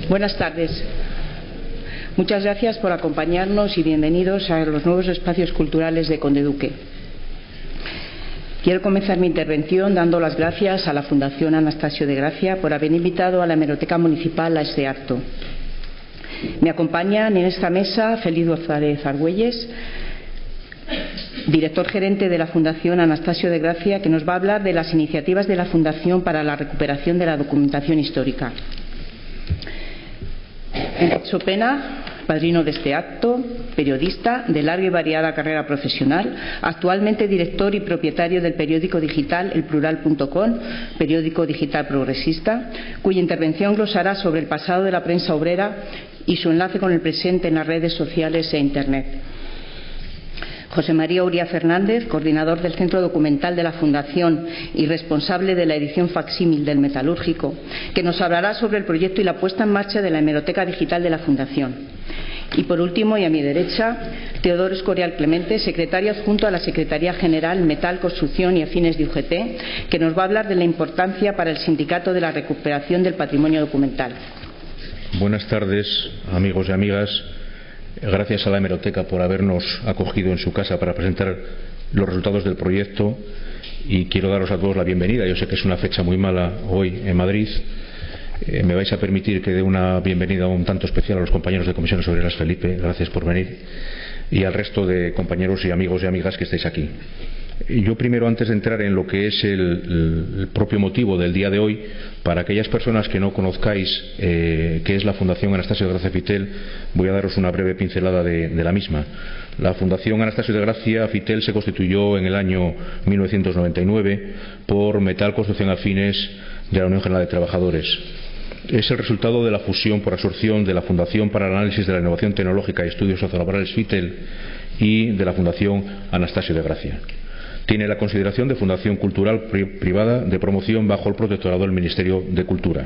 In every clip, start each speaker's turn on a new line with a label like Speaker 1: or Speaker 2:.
Speaker 1: Buenas tardes. Muchas gracias por acompañarnos y bienvenidos a los nuevos espacios culturales de Conde Duque. Quiero comenzar mi intervención dando las gracias a la Fundación Anastasio de Gracia por haber invitado a la Hemeroteca Municipal a este acto. Me acompañan en esta mesa Félix González Argüelles, director gerente de la Fundación Anastasio de Gracia, que nos va a hablar de las iniciativas de la Fundación para la recuperación de la documentación histórica. Enrique Pena, padrino de este acto, periodista de larga y variada carrera profesional, actualmente director y propietario del periódico digital elplural.com, periódico digital progresista, cuya intervención glosará sobre el pasado de la prensa obrera y su enlace con el presente en las redes sociales e Internet. José María Uría Fernández, coordinador del Centro Documental de la Fundación y responsable de la edición facsímil del Metalúrgico, que nos hablará sobre el proyecto y la puesta en marcha de la hemeroteca digital de la Fundación. Y por último, y a mi derecha, Teodoro Escorial Clemente, secretario adjunto a la Secretaría General Metal, Construcción y Afines de UGT, que nos va a hablar de la importancia para el Sindicato de la recuperación del patrimonio documental.
Speaker 2: Buenas tardes, amigos y amigas. Gracias a la hemeroteca por habernos acogido en su casa para presentar los resultados del proyecto, y quiero daros a todos la bienvenida. Yo sé que es una fecha muy mala hoy en Madrid. Me vais a permitir que dé una bienvenida un tanto especial a los compañeros de Comisiones Obreras. Felipe, gracias por venir, y al resto de compañeros y amigos y amigas que estáis aquí. Yo primero, antes de entrar en lo que es el propio motivo del día de hoy, para aquellas personas que no conozcáis qué es la Fundación Anastasio de Gracia Fitel, voy a daros una breve pincelada de la misma. La Fundación Anastasio de Gracia Fitel se constituyó en el año 1999 por Metal, Construcción, Afines de la Unión General de Trabajadores. Es el resultado de la fusión por absorción de la Fundación para el Análisis de la Innovación Tecnológica y Estudios Sociolaborales Fitel y de la Fundación Anastasio de Gracia. Tiene la consideración de fundación cultural privada de promoción bajo el protectorado del Ministerio de Cultura.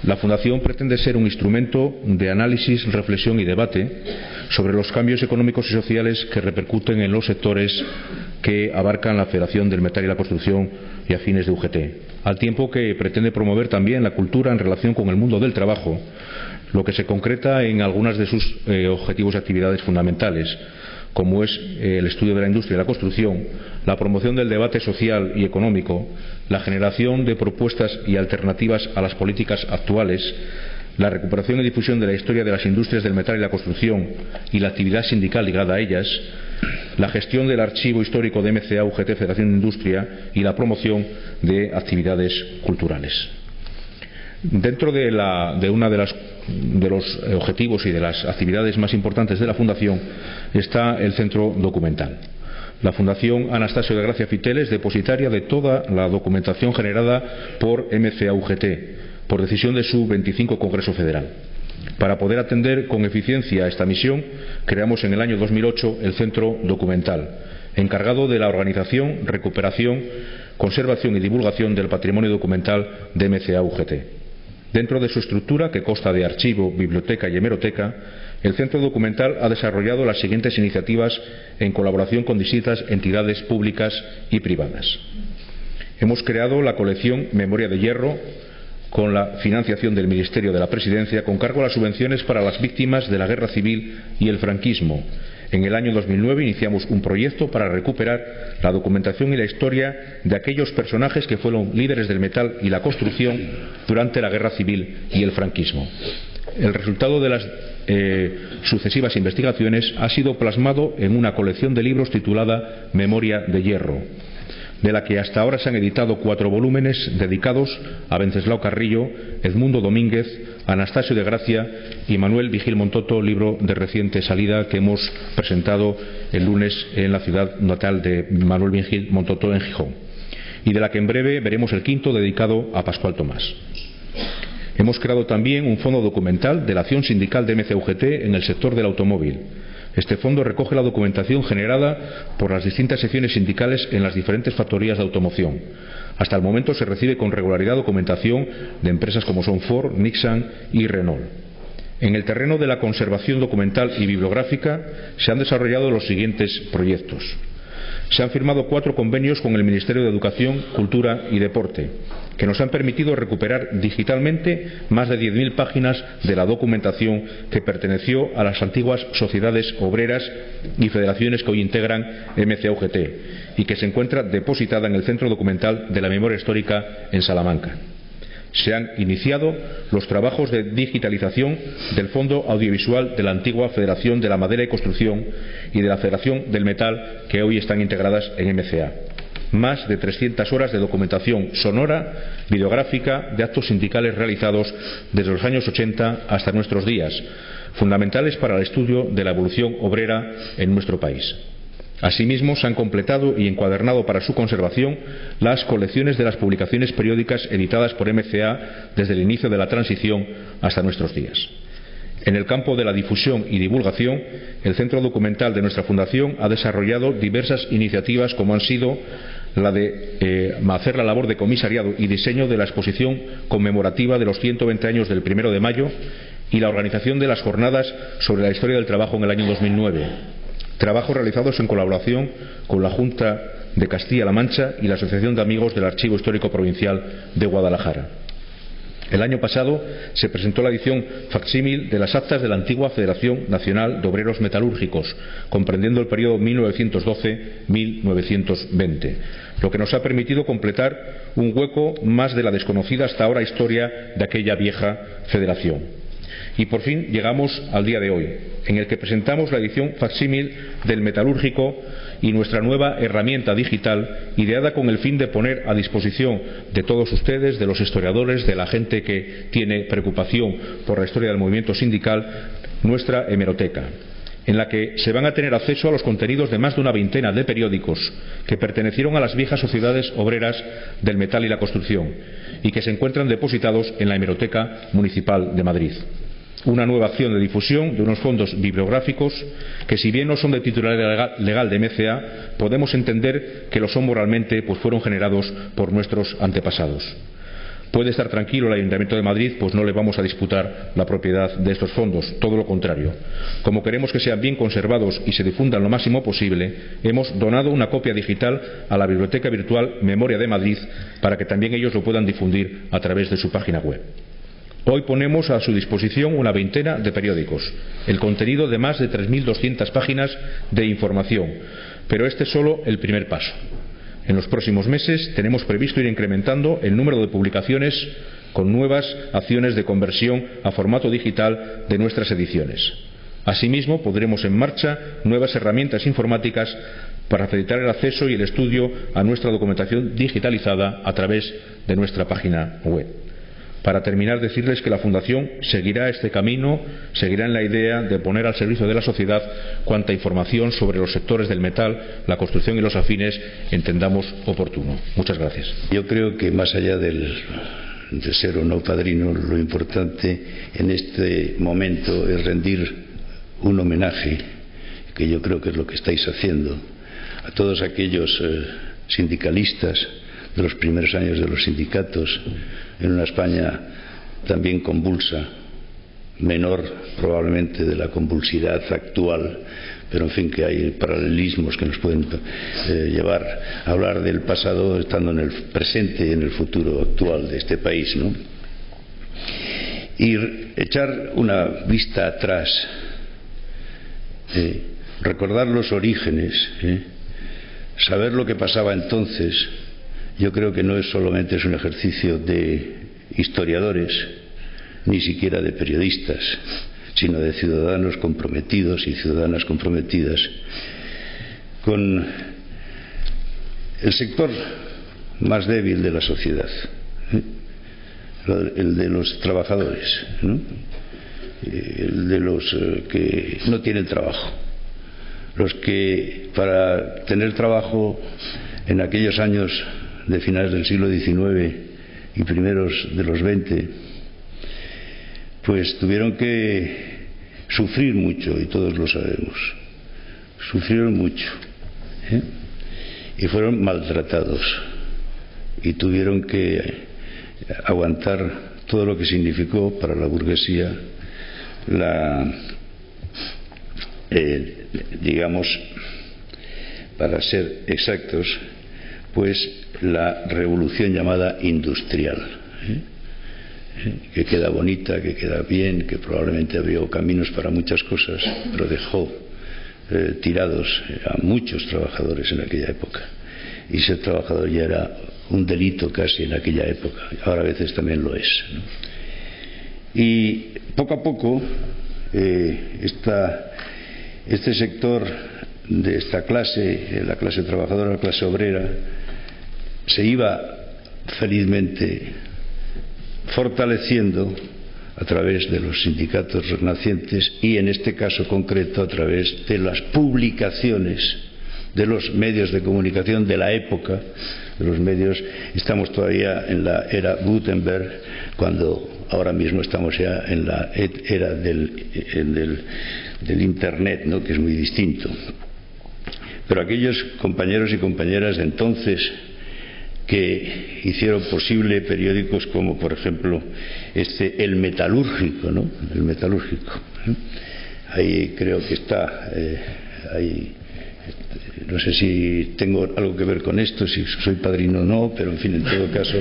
Speaker 2: La Fundación pretende ser un instrumento de análisis, reflexión y debate sobre los cambios económicos y sociales que repercuten en los sectores que abarcan la Federación del Metal y la Construcción y Afines de UGT, al tiempo que pretende promover también la cultura en relación con el mundo del trabajo, lo que se concreta en algunas de sus objetivos y actividades fundamentales, como es el estudio de la industria y la construcción, la promoción del debate social y económico, la generación de propuestas y alternativas a las políticas actuales, la recuperación y difusión de la historia de las industrias del metal y la construcción y la actividad sindical ligada a ellas, la gestión del archivo histórico de MCA UGT Federación de Industria y la promoción de actividades culturales. Dentro de una de los objetivos y de las actividades más importantes de la Fundación está el Centro Documental. La Fundación Anastasio de Gracia Fitel es depositaria de toda la documentación generada por MCA UGT, por decisión de su 25 Congreso Federal. Para poder atender con eficiencia esta misión, creamos en el año 2008 el Centro Documental, encargado de la organización, recuperación, conservación y divulgación del patrimonio documental de MCA UGT. Dentro de su estructura, que consta de archivo, biblioteca y hemeroteca, el Centro Documental ha desarrollado las siguientes iniciativas en colaboración con distintas entidades públicas y privadas. Hemos creado la colección Memoria de Hierro, con la financiación del Ministerio de la Presidencia, con cargo a las subvenciones para las víctimas de la Guerra Civil y el franquismo. En el año 2009 iniciamos un proyecto para recuperar la documentación y la historia de aquellos personajes que fueron líderes del metal y la construcción durante la Guerra Civil y el franquismo. El resultado de las sucesivas investigaciones ha sido plasmado en una colección de libros titulada Memoria de Hierro, de la que hasta ahora se han editado 4 volúmenes dedicados a Wenceslao Carrillo, Edmundo Domínguez, Anastasio de Gracia y Manuel Vigil Montoto, libro de reciente salida que hemos presentado el lunes en la ciudad natal de Manuel Vigil Montoto, en Gijón, y de la que en breve veremos el 5º, dedicado a Pascual Tomás. Hemos creado también un fondo documental de la acción sindical de MCA-UGT en el sector del automóvil. Este fondo recoge la documentación generada por las distintas secciones sindicales en las diferentes factorías de automoción. Hasta el momento se recibe con regularidad documentación de empresas como son Ford, Nissan y Renault. En el terreno de la conservación documental y bibliográfica se han desarrollado los siguientes proyectos. Se han firmado 4 convenios con el Ministerio de Educación, Cultura y Deporte, que nos han permitido recuperar digitalmente más de 10.000 páginas de la documentación que perteneció a las antiguas sociedades obreras y federaciones que hoy integran MCA-UGT y que se encuentra depositada en el Centro Documental de la Memoria Histórica en Salamanca. Se han iniciado los trabajos de digitalización del Fondo Audiovisual de la antigua Federación de la Madera y Construcción y de la Federación del Metal, que hoy están integradas en MCA. Más de 300 horas de documentación sonora, videográfica, de actos sindicales realizados desde los años 80 hasta nuestros días, fundamentales para el estudio de la evolución obrera en nuestro país. Asimismo, se han completado y encuadernado para su conservación las colecciones de las publicaciones periódicas editadas por MCA desde el inicio de la transición hasta nuestros días. En el campo de la difusión y divulgación, el Centro Documental de nuestra Fundación ha desarrollado diversas iniciativas, como han sido la de hacer la labor de comisariado y diseño de la exposición conmemorativa de los 120 años del 1 de mayo y la organización de las jornadas sobre la historia del trabajo en el año 2009. Trabajos realizados en colaboración con la Junta de Castilla-La Mancha y la Asociación de Amigos del Archivo Histórico Provincial de Guadalajara. El año pasado se presentó la edición facsímil de las actas de la antigua Federación Nacional de Obreros Metalúrgicos, comprendiendo el periodo 1912-1920, lo que nos ha permitido completar un hueco más de la desconocida hasta ahora historia de aquella vieja federación. Y por fin llegamos al día de hoy, en el que presentamos la edición facsímil del metalúrgico y nuestra nueva herramienta digital, ideada con el fin de poner a disposición de todos ustedes, de los historiadores, de la gente que tiene preocupación por la historia del movimiento sindical, nuestra hemeroteca, en la que se van a tener acceso a los contenidos de más de una veintena de periódicos que pertenecieron a las viejas sociedades obreras del metal y la construcción y que se encuentran depositados en la Hemeroteca Municipal de Madrid. Una nueva acción de difusión de unos fondos bibliográficos que, si bien no son de titularidad legal de MCA, podemos entender que lo son moralmente, pues fueron generados por nuestros antepasados. Puede estar tranquilo el Ayuntamiento de Madrid, pues no le vamos a disputar la propiedad de estos fondos, todo lo contrario. Como queremos que sean bien conservados y se difundan lo máximo posible, hemos donado una copia digital a la Biblioteca Virtual Memoria de Madrid para que también ellos lo puedan difundir a través de su página web. Hoy ponemos a su disposición una veintena de periódicos, el contenido de más de 3.200 páginas de información, pero este es solo el primer paso. En los próximos meses tenemos previsto ir incrementando el número de publicaciones con nuevas acciones de conversión a formato digital de nuestras ediciones. Asimismo, pondremos en marcha nuevas herramientas informáticas para facilitar el acceso y el estudio a nuestra documentación digitalizada a través de nuestra página web. Para terminar, decirles que la Fundación seguirá este camino, seguirá en la idea de poner al servicio de la sociedad cuanta información sobre los sectores del metal, la construcción y los afines entendamos oportuno. Muchas gracias.
Speaker 3: Yo creo que más allá de ser o no padrino, lo importante en este momento es rendir un homenaje, que yo creo que es lo que estáis haciendo, a todos aquellos sindicalistas de los primeros años de los sindicatos, en una España también convulsa, menor probablemente de la convulsidad actual, pero en fin, que hay paralelismos que nos pueden llevar a hablar del pasado estando en el presente y en el futuro actual de este país, ¿no? Y echar una vista atrás, recordar los orígenes, saber lo que pasaba entonces. Yo creo que no es solamente un ejercicio de historiadores, ni siquiera de periodistas, sino de ciudadanos comprometidos y ciudadanas comprometidas con el sector más débil de la sociedad, el de los trabajadores, ¿no? El de los que no tienen trabajo, los que para tener trabajo en aquellos años de finales del siglo XIX y primeros de los XX, pues tuvieron que sufrir mucho, y todos lo sabemos, sufrieron mucho, y fueron maltratados y tuvieron que aguantar todo lo que significó para la burguesía digamos, para ser exactos, pues la revolución llamada industrial, que queda bonita, que queda bien, que probablemente abrió caminos para muchas cosas, pero dejó tirados a muchos trabajadores en aquella época, y ser trabajador ya era un delito casi en aquella época, ahora a veces también lo es, ¿no? Y poco a poco este sector de esta clase, la clase trabajadora, la clase obrera, se iba felizmente fortaleciendo a través de los sindicatos renacientes y en este caso concreto a través de las publicaciones de los medios de comunicación de la época, de los medios. Estamos todavía en la era Gutenberg, cuando ahora mismo estamos ya en la era del Internet, ¿no?, que es muy distinto. Pero aquellos compañeros y compañeras de entonces que hicieron posible periódicos como, por ejemplo, El Metalúrgico, ¿no? El Metalúrgico. Ahí creo que está, ahí, no sé si tengo algo que ver con esto, si soy padrino o no, pero en fin, en todo caso,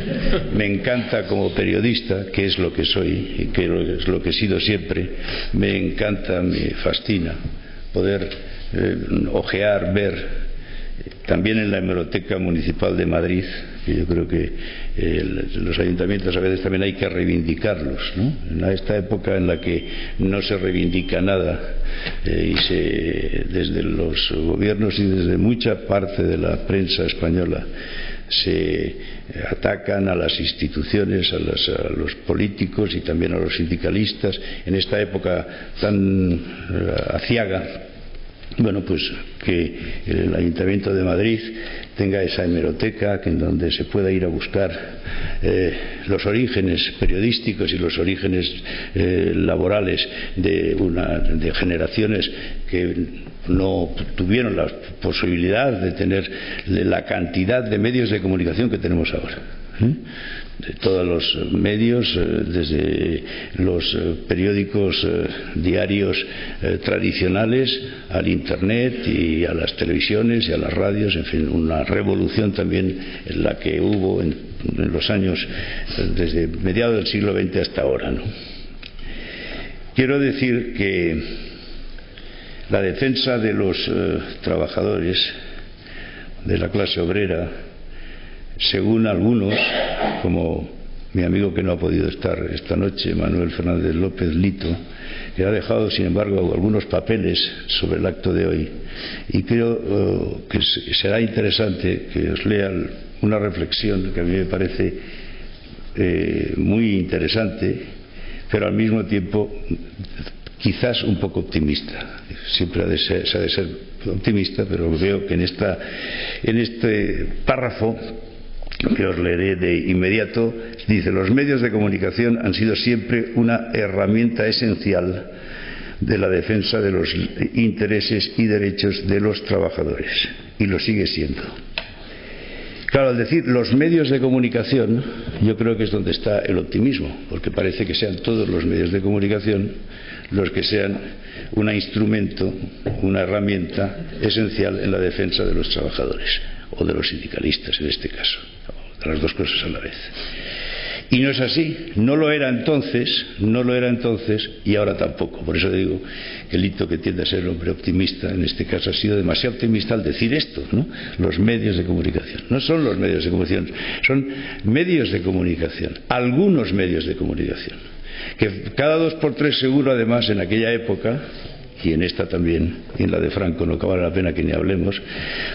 Speaker 3: me encanta como periodista, que es lo que soy y que es lo que he sido siempre, me encanta, me fascina poder ojear, ver. También en la Hemeroteca Municipal de Madrid, que yo creo que los ayuntamientos a veces también hay que reivindicarlos, ¿no? En esta época en la que no se reivindica nada y desde los gobiernos y desde mucha parte de la prensa española se atacan a las instituciones, a los políticos y también a los sindicalistas, en esta época tan aciaga. Bueno, pues que el Ayuntamiento de Madrid tenga esa hemeroteca en donde se pueda ir a buscar los orígenes periodísticos y los orígenes laborales de generaciones que no tuvieron la posibilidad de tener la cantidad de medios de comunicación que tenemos ahora. De todos los medios, desde los periódicos diarios tradicionales al Internet y a las televisiones y a las radios, en fin, una revolución también en la que hubo en los años desde mediados del siglo XX hasta ahora, ¿no? Quiero decir que la defensa de los trabajadores de la clase obrera, según algunos, como mi amigo que no ha podido estar esta noche, Manuel Fernández López Lito, que ha dejado sin embargo algunos papeles sobre el acto de hoy, y creo que será interesante que os lea una reflexión que a mí me parece muy interesante, pero al mismo tiempo quizás un poco optimista. Siempre se ha de ser optimista, pero veo que en este párrafo que os leeré de inmediato, dice: los medios de comunicación han sido siempre una herramienta esencial de la defensa de los intereses y derechos de los trabajadores, y lo sigue siendo. Claro, al decir los medios de comunicación, yo creo que es donde está el optimismo, porque parece que sean todos los medios de comunicación los que sean un instrumento, una herramienta esencial en la defensa de los trabajadores, o de los sindicalistas en este caso, de las dos cosas a la vez. Y no es así, no lo era entonces, y ahora tampoco. Por eso digo que Lito, que tiende a ser hombre optimista, en este caso ha sido demasiado optimista al decir esto, ¿no? Los medios de comunicación. No son los medios de comunicación, son medios de comunicación, algunos medios de comunicación, que cada 2 por 3 seguro, además, en aquella época, y en esta también, y en la de Franco no vale la pena que ni hablemos,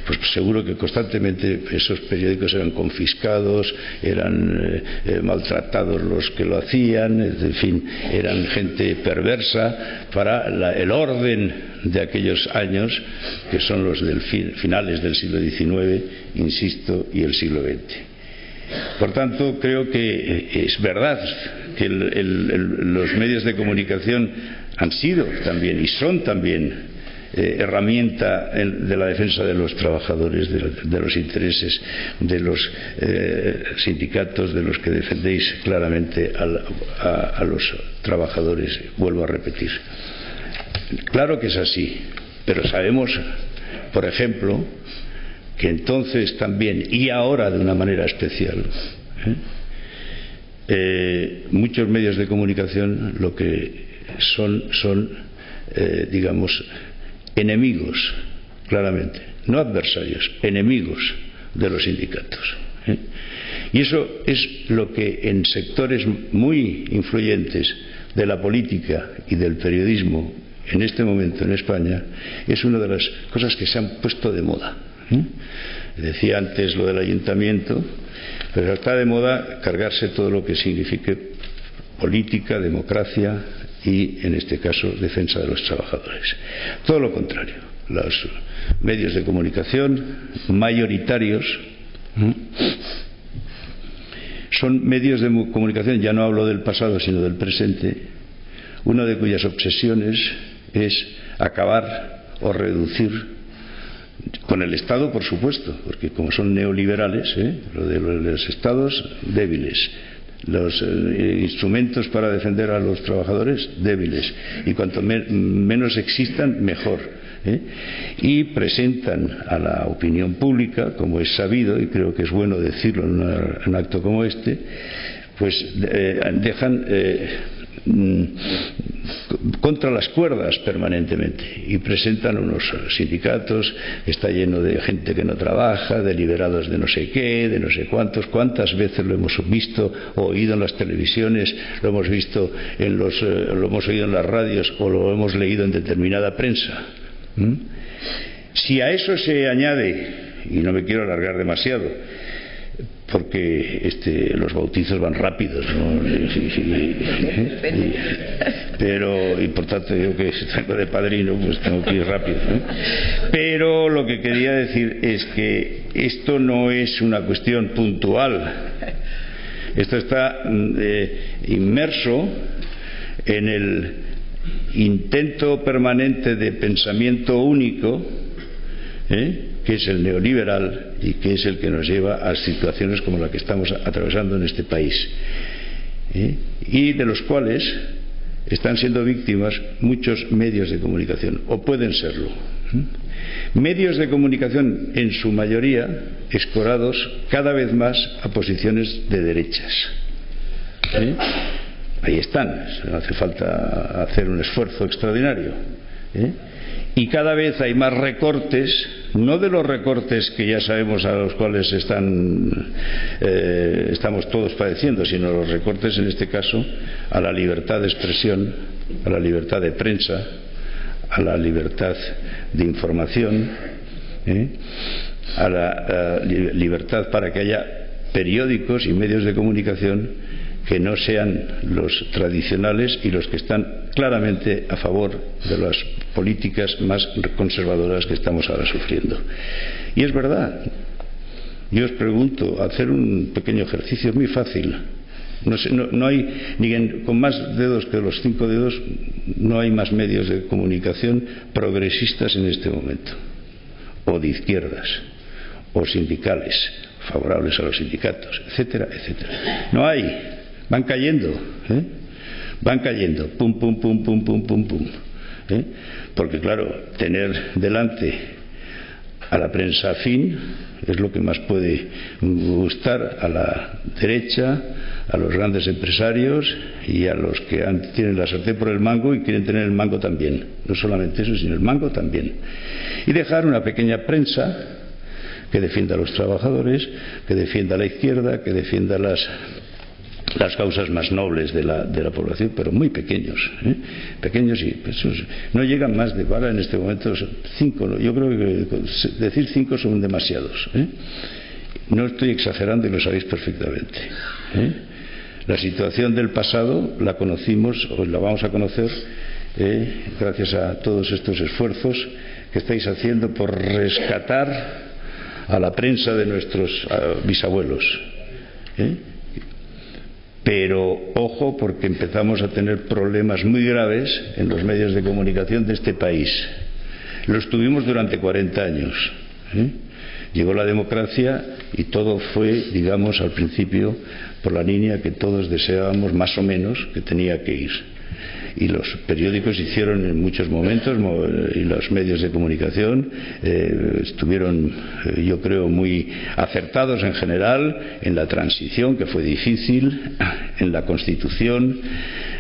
Speaker 3: pues seguro que constantemente esos periódicos eran confiscados, eran maltratados los que lo hacían, en fin, eran gente perversa para el orden de aquellos años, que son los del finales del siglo XIX, insisto, y el siglo XX. Por tanto, creo que es verdad que los medios de comunicación han sido también y son también herramienta de la defensa de los trabajadores, de los intereses de los sindicatos, de los que defendéis claramente a los trabajadores. Vuelvo a repetir, claro que es así, pero sabemos, por ejemplo, que entonces también y ahora de una manera especial, muchos medios de comunicación lo que son digamos, enemigos, claramente, no adversarios, enemigos de los sindicatos. Y eso es lo que en sectores muy influyentes de la política y del periodismo en este momento en España es una de las cosas que se han puesto de moda. Decía antes lo del ayuntamiento, pero está de moda cargarse todo lo que signifique política, democracia y, en este caso, defensa de los trabajadores. Todo lo contrario. Los medios de comunicación mayoritarios son medios de comunicación, ya no hablo del pasado sino del presente, una de cuyas obsesiones es acabar o reducir con el Estado, por supuesto, porque como son neoliberales, lo de los estados débiles, los instrumentos para defender a los trabajadores débiles, y cuanto menos existan mejor, y presentan a la opinión pública, como es sabido, y creo que es bueno decirlo en un acto como este, pues dejan contra las cuerdas permanentemente y presentan unos sindicatos, está lleno de gente que no trabaja, de liberados de no sé qué, de no sé cuántas veces lo hemos visto o oído en las televisiones, lo hemos visto lo hemos oído en las radios o lo hemos leído en determinada prensa. Si a eso se añade, y no me quiero alargar demasiado porque los bautizos van rápidos, ¿no? Pero, y por tanto yo que tengo de padrino pues tengo que ir rápido, ¿no? Pero lo que quería decir es que esto no es una cuestión puntual, esto está inmerso en el intento permanente de pensamiento único, que es el neoliberal y que es el que nos lleva a situaciones como la que estamos atravesando en este país, y de los cuales están siendo víctimas muchos medios de comunicación, o pueden serlo. Medios de comunicación en su mayoría escorados cada vez más a posiciones de derechas. Ahí están, no hace falta hacer un esfuerzo extraordinario. Y cada vez hay más recortes, no de los recortes que ya sabemos a los cuales estamos todos padeciendo, sino los recortes en este caso a la libertad de expresión, a la libertad de prensa, a la libertad de información, a la libertad para que haya periódicos y medios de comunicación que no sean los tradicionales y los que están claramente a favor de las políticas más conservadoras que estamos ahora sufriendo. Y es verdad. Yo os pregunto, hacer un pequeño ejercicio es muy fácil. No hay, con más dedos que los 5 dedos, no hay más medios de comunicación progresistas en este momento, o de izquierdas, o sindicales, favorables a los sindicatos, etcétera, etcétera. No hay. Van cayendo, van cayendo, pum, pum, pum, pum, pum, pum, pum. Porque claro, tener delante a la prensa afín es lo que más puede gustar a la derecha, a los grandes empresarios y a los que tienen la sartén por el mango y quieren tener el mango también. No solamente eso, sino el mango también. Y dejar una pequeña prensa que defienda a los trabajadores, que defienda a la izquierda, que defienda las causas más nobles de la población, pero muy pequeños, pequeños, y pues, no llegan más de bala en este momento 5, yo creo que decir 5 son demasiados, no estoy exagerando y lo sabéis perfectamente. La situación del pasado la conocimos, o la vamos a conocer, gracias a todos estos esfuerzos que estáis haciendo por rescatar a la prensa de nuestros bisabuelos. Pero ojo, porque empezamos a tener problemas muy graves en los medios de comunicación de este país. Los tuvimos durante 40 años. Llegó la democracia y todo fue, digamos, al principio por la línea que todos deseábamos más o menos que tenía que ir. y los periódicos hicieron en muchos momentos, y los medios de comunicación estuvieron, yo creo, muy acertados en general en la transición, que fue difícil, en la Constitución,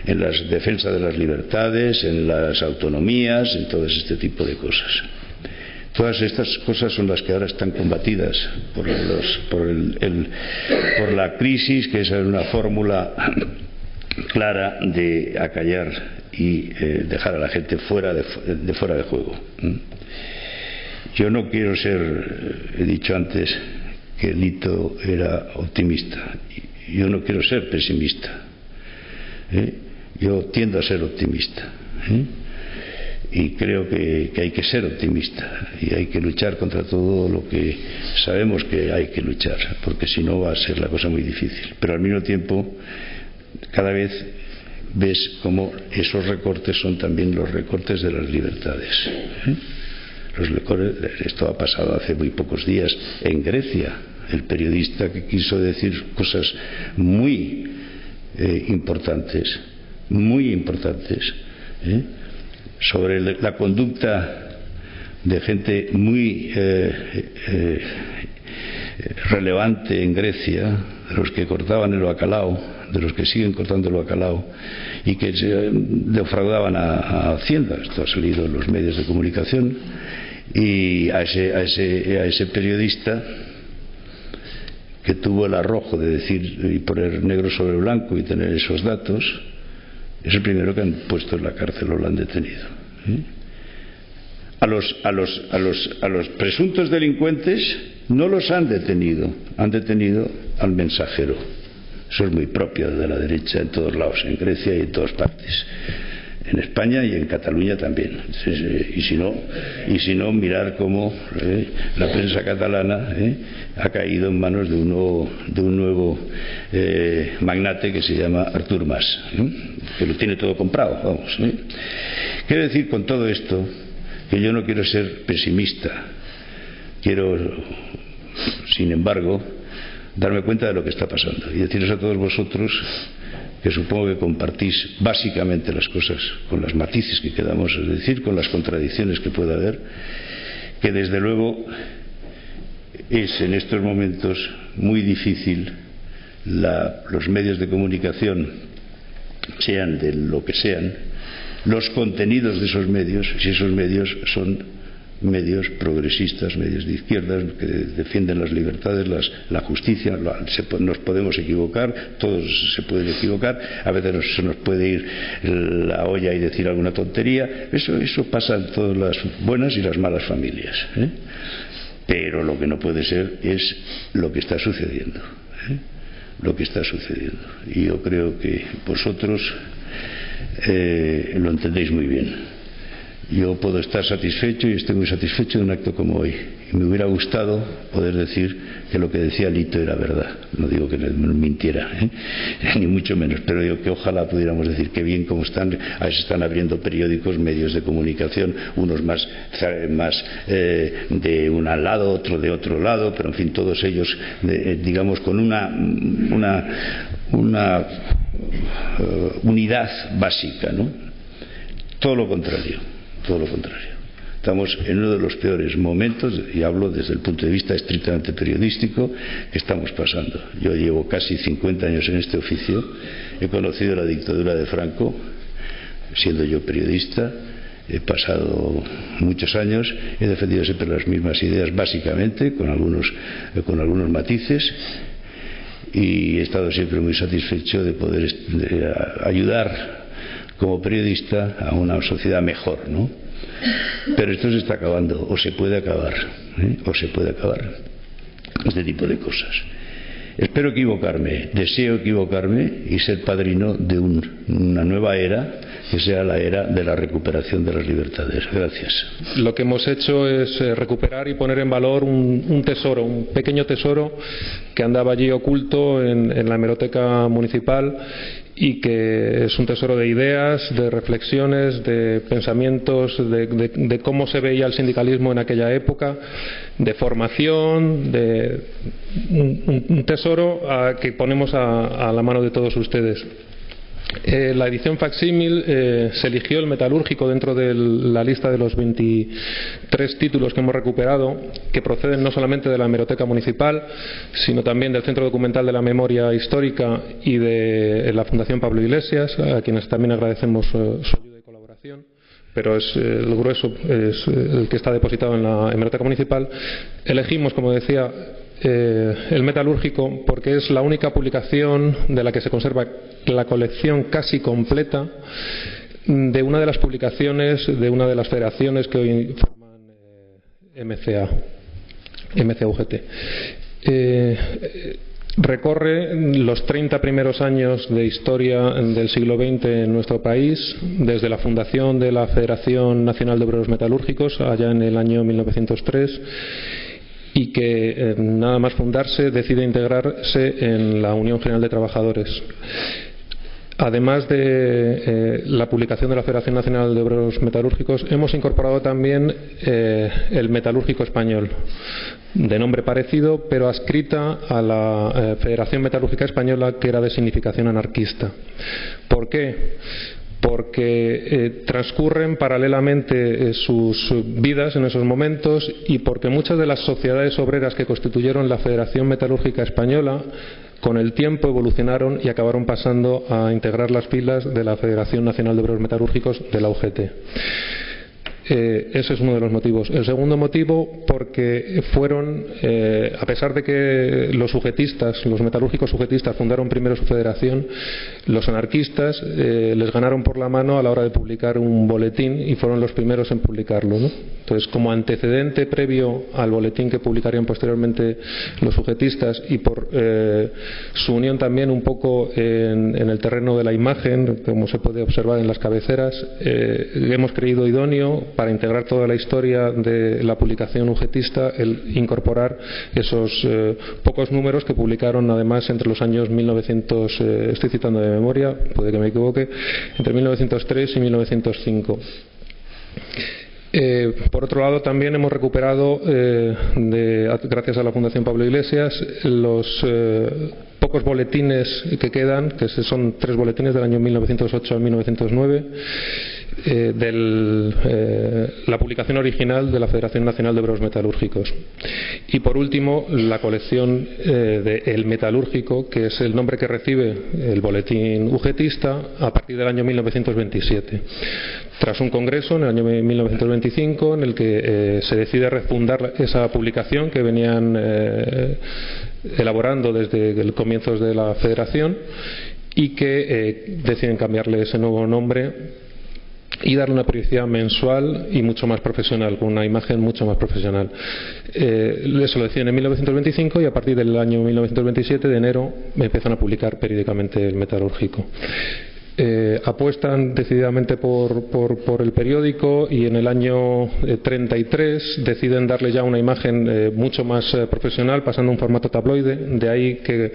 Speaker 3: en la defensa de las libertades, en las autonomías, en todo este tipo de cosas. Todas estas cosas son las que ahora están combatidas por la crisis, que es una fórmula clara de acallar y dejar a la gente fuera de juego. Yo no quiero ser, he dicho antes que Lito era optimista, yo no quiero ser pesimista, yo tiendo a ser optimista, y creo que hay que ser optimista y hay que luchar contra todo lo que sabemos que hay que luchar, porque si no va a ser la cosa muy difícil. Pero al mismo tiempo cada vez ves cómo esos recortes son también los recortes de las libertades. Esto ha pasado hace muy pocos días en Grecia. El periodista que quiso decir cosas muy importantes sobre la conducta de gente muy relevante en Grecia, de los que cortaban el bacalao, de los que siguen cortando el bacalao y que defraudaban a Hacienda. Esto ha salido en los medios de comunicación, y a ese periodista que tuvo el arrojo de decir y poner negro sobre blanco y tener esos datos, es el primero que han puesto en la cárcel o lo han detenido. A los presuntos delincuentes no los han detenido al mensajero. Eso es muy propio de la derecha en todos lados, en Grecia y en todas partes, en España y en Cataluña también. Y si no, mirar cómo la prensa catalana ha caído en manos de un nuevo magnate que se llama Artur Mas, que lo tiene todo comprado, vamos. Quiero decir con todo esto que yo no quiero ser pesimista, quiero, sin embargo, darme cuenta de lo que está pasando y deciros a todos vosotros, que supongo que compartís básicamente las cosas, con las matices que quedamos, es decir, con las contradicciones que pueda haber, que desde luego es en estos momentos muy difícil los medios de comunicación, sean de lo que sean, los contenidos de esos medios, si esos medios son medios progresistas, medios de izquierdas, que defienden las libertades, la justicia. Nos podemos equivocar, todos se pueden equivocar, a veces se nos puede ir la olla y decir alguna tontería. Eso pasa en todas las buenas y las malas familias, pero lo que no puede ser es lo que está sucediendo, lo que está sucediendo. Y yo creo que vosotros lo entendéis muy bien. Yo puedo estar satisfecho y estoy muy satisfecho de un acto como hoy, y me hubiera gustado poder decir que lo que decía Lito era verdad. No digo que mintiera, ni mucho menos, pero digo que ojalá pudiéramos decir que bien como están abriendo periódicos, medios de comunicación, unos más de un lado, otro de otro lado, pero en fin, todos ellos digamos con una unidad básica, ¿no? Todo lo contrario. Estamos en uno de los peores momentos, y hablo desde el punto de vista estrictamente periodístico, que estamos pasando. Yo llevo casi 50 años en este oficio, he conocido la dictadura de Franco, siendo yo periodista, he pasado muchos años, he defendido siempre las mismas ideas básicamente, con algunos matices, y he estado siempre muy satisfecho de poder ayudar como periodista a una sociedad mejor, ¿no? Pero esto se está acabando, o se puede acabar, este tipo de cosas. Espero equivocarme, deseo equivocarme y ser padrino de una nueva era, que sea la era de la recuperación de las libertades. Gracias.
Speaker 4: Lo que hemos hecho es recuperar y poner en valor un tesoro, un pequeño tesoro que andaba allí oculto en la hemeroteca municipal, y que es un tesoro de ideas, de reflexiones, de pensamientos, de cómo se veía el sindicalismo en aquella época, de formación, de un tesoro que ponemos a la mano de todos ustedes. La edición facsímil se eligió el metalúrgico dentro de la lista de los 23 títulos que hemos recuperado, que proceden no solamente de la Hemeroteca Municipal, sino también del Centro Documental de la Memoria Histórica y de la Fundación Pablo Iglesias, a quienes también agradecemos su ayuda y colaboración, pero es el grueso es el que está depositado en la Hemeroteca Municipal. Elegimos, como decía, el metalúrgico porque es la única publicación de la que se conserva la colección casi completa de una de las publicaciones de una de las federaciones que hoy forman MCA-UGT. Recorre los 30 primeros años de historia del siglo XX en nuestro país, desde la fundación de la Federación Nacional de Obreros Metalúrgicos allá en el año 1903, y que nada más fundarse decide integrarse en la Unión General de Trabajadores. Además de la publicación de la Federación Nacional de Obreros Metalúrgicos, hemos incorporado también el Metalúrgico Español, de nombre parecido, pero adscrita a la Federación Metalúrgica Española, que era de significación anarquista. ¿Por qué? Porque transcurren paralelamente sus vidas en esos momentos, y porque muchas de las sociedades obreras que constituyeron la Federación Metalúrgica Española con el tiempo evolucionaron y acabaron pasando a integrar las filas de la Federación Nacional de Obreros Metalúrgicos, de la UGT. Ese es uno de los motivos. El segundo motivo, porque fueron, a pesar de que los sujetistas, los metalúrgicos sujetistas fundaron primero su federación, los anarquistas les ganaron por la mano a la hora de publicar un boletín y fueron los primeros en publicarlo, ¿no? Entonces, como antecedente previo al boletín que publicarían posteriormente los sujetistas, y por su unión también un poco en el terreno de la imagen, como se puede observar en las cabeceras, hemos creído idóneo para integrar toda la historia de la publicación ugetista el incorporar esos pocos números que publicaron además entre los años 1900, estoy citando de memoria, puede que me equivoque, entre 1903 y 1905. Por otro lado, también hemos recuperado, gracias a la Fundación Pablo Iglesias, los pocos boletines que quedan, que son 3 boletines del año 1908 al 1909, la publicación original de la Federación Nacional de Obreros Metalúrgicos. Y por último, la colección de El Metalúrgico, que es el nombre que recibe el boletín ugetista a partir del año 1927. Tras un congreso en el año 1925 en el que se decide refundar esa publicación que venían elaborando desde el comienzos de la Federación, y que deciden cambiarle ese nuevo nombre y darle una periodicidad mensual y mucho más profesional, con una imagen mucho más profesional. Eso lo deciden en 1925, y a partir del año 1927, de enero, empiezan a publicar periódicamente El Metalúrgico. Apuestan decididamente por el periódico, y en el año 33 deciden darle ya una imagen mucho más profesional, pasando a un formato tabloide. De ahí que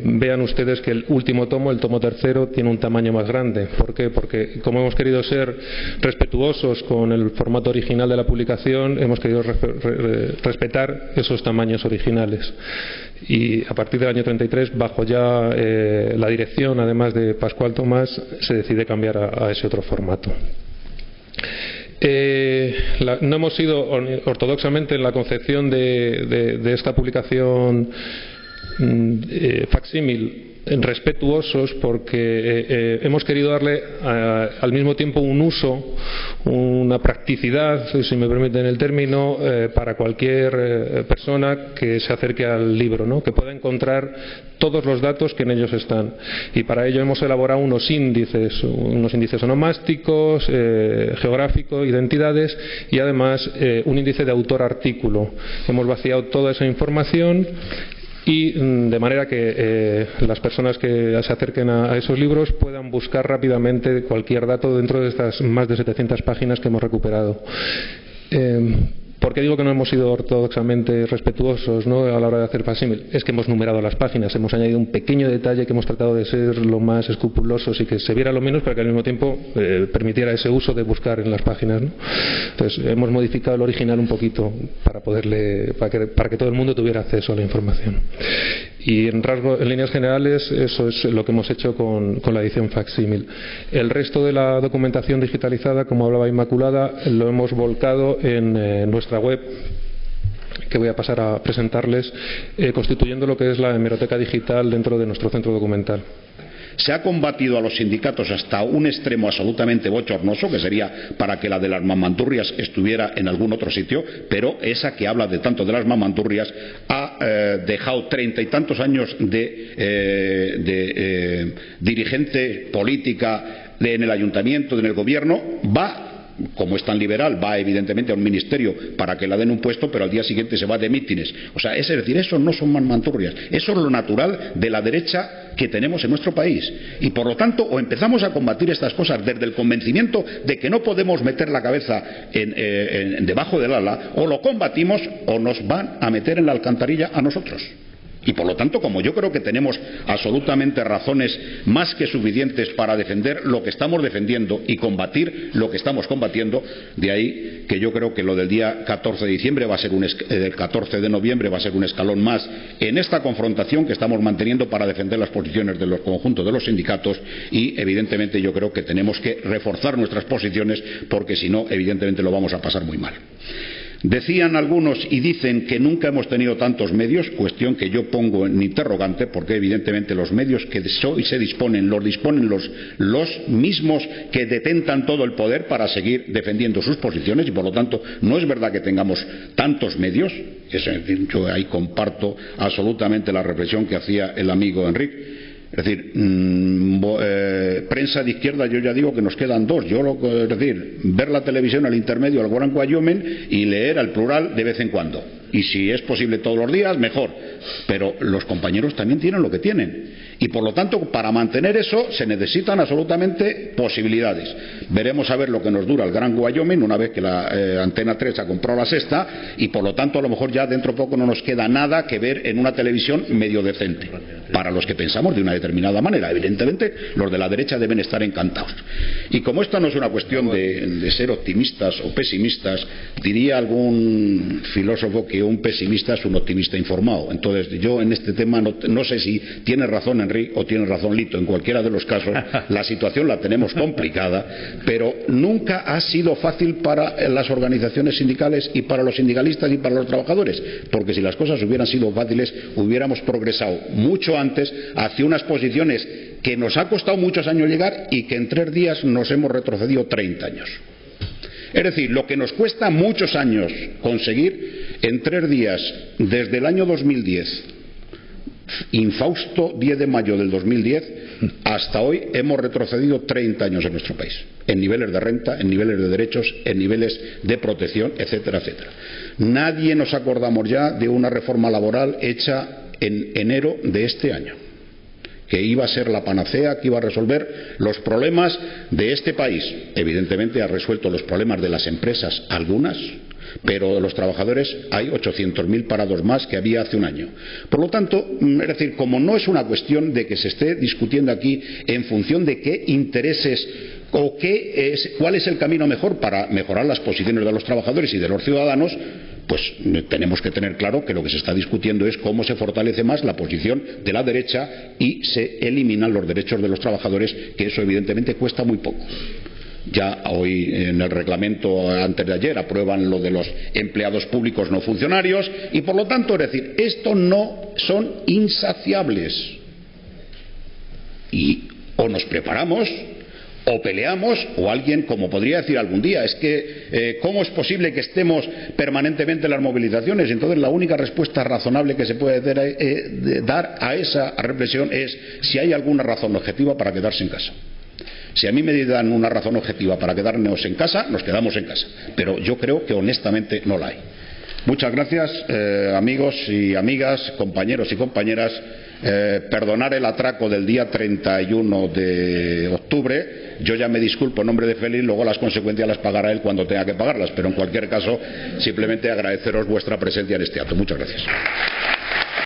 Speaker 4: vean ustedes que el último tomo, el tomo tercero, tiene un tamaño más grande. ¿Por qué? Porque como hemos querido ser respetuosos con el formato original de la publicación, hemos querido respetar esos tamaños originales. Y a partir del año 33, bajo ya la dirección, además de Pascual Tomás, se decide cambiar a ese otro formato. No hemos sido ortodoxamente en la concepción de esta publicación facsímil respetuosos, porque hemos querido darle al mismo tiempo un uso, una practicidad, si me permiten el término, para cualquier persona que se acerque al libro, ¿no? Que pueda encontrar todos los datos que en ellos están. Y para ello hemos elaborado unos índices onomásticos, geográficos, identidades, y además un índice de autor-artículo. Hemos vaciado toda esa información, y de manera que las personas que se acerquen a esos libros puedan buscar rápidamente cualquier dato dentro de estas más de 700 páginas que hemos recuperado. ¿Por qué digo que no hemos sido ortodoxamente respetuosos, ¿no?, a la hora de hacer facsímil? Es que hemos numerado las páginas, hemos añadido un pequeño detalle que hemos tratado de ser lo más escrupulosos y que se viera lo menos, para que al mismo tiempo permitiera ese uso de buscar en las páginas, ¿no? Entonces hemos modificado el original un poquito para que todo el mundo tuviera acceso a la información. Y en líneas generales eso es lo que hemos hecho con la edición facsímil. El resto de la documentación digitalizada, como hablaba Inmaculada, lo hemos volcado en nuestra web, que voy a pasar a presentarles, constituyendo lo que es la hemeroteca digital dentro de nuestro centro documental.
Speaker 5: Se ha combatido a los sindicatos hasta un extremo absolutamente bochornoso, que sería para que la de las mamandurrias estuviera en algún otro sitio, pero esa que habla de tanto de las mamandurrias ha dejado 30 y tantos años de dirigente política en el ayuntamiento, en el gobierno, como es tan liberal, va evidentemente a un ministerio para que la den un puesto, pero al día siguiente se va de mítines. O sea, es decir, eso no son mamandurrias, eso es lo natural de la derecha que tenemos en nuestro país. Y por lo tanto, o empezamos a combatir estas cosas desde el convencimiento de que no podemos meter la cabeza debajo del ala, o lo combatimos o nos van a meter en la alcantarilla a nosotros. Y por lo tanto, como yo creo que tenemos absolutamente razones más que suficientes para defender lo que estamos defendiendo y combatir lo que estamos combatiendo, de ahí que yo creo que lo del día 14 de diciembre va a ser el 14 de noviembre va a ser un escalón más en esta confrontación que estamos manteniendo para defender las posiciones de los conjuntos de los sindicatos, y evidentemente yo creo que tenemos que reforzar nuestras posiciones, porque si no, evidentemente lo vamos a pasar muy mal. Decían algunos y dicen que nunca hemos tenido tantos medios, cuestión que yo pongo en interrogante, porque evidentemente los medios que hoy se disponen los mismos que detentan todo el poder para seguir defendiendo sus posiciones, y por lo tanto no es verdad que tengamos tantos medios. Yo ahí comparto absolutamente la reflexión que hacía el amigo Enrique. Es decir, prensa de izquierda, yo ya digo que nos quedan dos. Es decir, ver la televisión al intermedio, al Gran Wyoming, y leer al plural de vez en cuando. Y si es posible todos los días, mejor. Pero los compañeros también tienen lo que tienen. Y por lo tanto, para mantener eso se necesitan absolutamente posibilidades. Veremos a ver lo que nos dura el Gran Wyoming una vez que la Antena 3 ha comprado la sexta, y por lo tanto a lo mejor ya dentro de poco no nos queda nada que ver en una televisión medio decente, para los que pensamos de una determinada manera. Evidentemente los de la derecha deben estar encantados. Y como esto no es una cuestión de ser optimistas o pesimistas, diría algún filósofo que un pesimista es un optimista informado. Entonces yo en este tema no sé si tiene razón Enrique o tiene razón Lito. En cualquiera de los casos la situación la tenemos complicada, pero nunca ha sido fácil para las organizaciones sindicales y para los sindicalistas y para los trabajadores, porque si las cosas hubieran sido fáciles hubiéramos progresado mucho antes hacia unas posiciones que nos ha costado muchos años llegar y que en 3 días nos hemos retrocedido 30 años. Es decir, lo que nos cuesta muchos años conseguir, en 3 días, desde el año 2010, infausto 10 de mayo del 2010, hasta hoy hemos retrocedido 30 años en nuestro país, en niveles de renta, en niveles de derechos, en niveles de protección, etcétera, etcétera. Nadie nos acordamos ya de una reforma laboral hecha en enero de este año, que iba a ser la panacea, que iba a resolver los problemas de este país. Evidentemente ha resuelto los problemas de las empresas, algunas, pero de los trabajadores hay 800.000 parados más que había hace un año. Por lo tanto, es decir, como no es una cuestión de que se esté discutiendo aquí en función de qué intereses o cuál es el camino mejor para mejorar las posiciones de los trabajadores y de los ciudadanos, pues tenemos que tener claro que lo que se está discutiendo es cómo se fortalece más la posición de la derecha y se eliminan los derechos de los trabajadores, que eso evidentemente cuesta muy poco. Ya hoy en el reglamento antes de ayer aprueban lo de los empleados públicos no funcionarios, y por lo tanto, es decir, esto no son insaciables, y o nos preparamos o peleamos, o alguien, como podría decir algún día, es que ¿cómo es posible que estemos permanentemente en las movilizaciones? Entonces la única respuesta razonable que se puede dar a esa reflexión es si hay alguna razón objetiva para quedarse en casa. Si a mí me dan una razón objetiva para quedarnos en casa, nos quedamos en casa, pero yo creo que honestamente no la hay. Muchas gracias, amigos y amigas, compañeros y compañeras. perdonar el atraco del día 31 de octubre. Yo ya me disculpo en nombre de Félix, luego las consecuencias las pagará él cuando tenga que pagarlas, pero en cualquier caso simplemente agradeceros vuestra presencia en este acto. Muchas gracias.